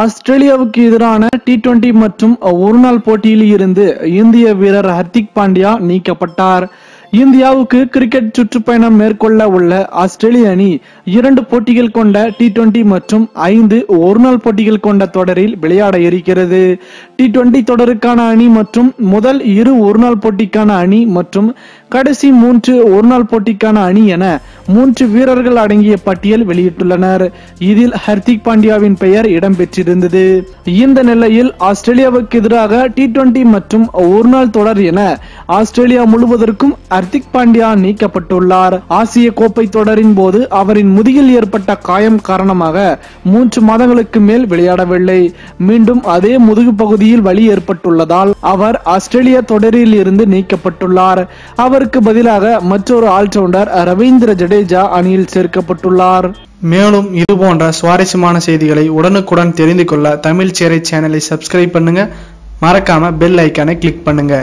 ஆஸ்திரேலியாவுக்கு எதிரான T20 மற்றும் ஒருநாள் போட்டியில் இருந்து இந்திய வீரர் ஹர்திக் பாண்டியா நீக்கப்பட்டார். இந்தியாவுக்கு கிரிக்கெட் சுற்றுப்பயணம் மேற்கொள்ள உள்ள ஆஸ்திரேலிய அணி 2 போட்டிகள் கொண்ட T20 மற்றும் 5 ஒருநாள் போட்டிகள் கொண்ட தொடரில் விளையாட இருக்கிறது. T20 தொடருக்கான அணி மற்றும் முதல் 2 ஒருநாள் போட்டிக்கான அணி மற்றும் கடைசி 3 ஒருநாள் போட்டிக்கான அணி என 3 வீரர்கள் அடங்கிய பட்டியல் வெளியிட்டுள்ளனர். இதில் ஹர்திக் பாண்டியாவின் பெயர் இடம்பெற்றிருந்தது. இந்த நிலையில் ஆஸ்திரேலியாவுக்கு எதிராக T20 மற்றும் ஒருநாள் தொடர் என ஆஸ்திரேலியா முழுவதற்கும் ஹர்திக் பாண்டியா நீக்கப்பட்டுள்ளார். ஆசிய கோப்பை தொடரின் போது அவரின் முதுகில் ஏற்பட்ட காயம் காரணமாக 3 மாதங்களுக்கு மேல் விளையாடவில்லை. மீண்டும் அதே முதுகு பகுதியில் வலி ஏற்பட்டுள்ளதால் அவர் ஆஸ்திரேலியா தொடரில் இருந்து நீக்கப்பட்டுள்ளார். அவருக்கு பதிலாக மற்றொரு ஆல்ரவுண்டர் ரவீந்திர ஜடேஜா அணியில் சேர்க்கப்பட்டுள்ளார். மேலும் இது போன்ற சுவாரஸ்யமான செய்திகளை உடனுக்குடன் தெரிந்து கொள்ள தமிழ் சேரை சேனலை சப்ஸ்கிரைப் பண்ணுங்க. மறக்காம பெல் ஐக்கானை கிளிக் பண்ணுங்க.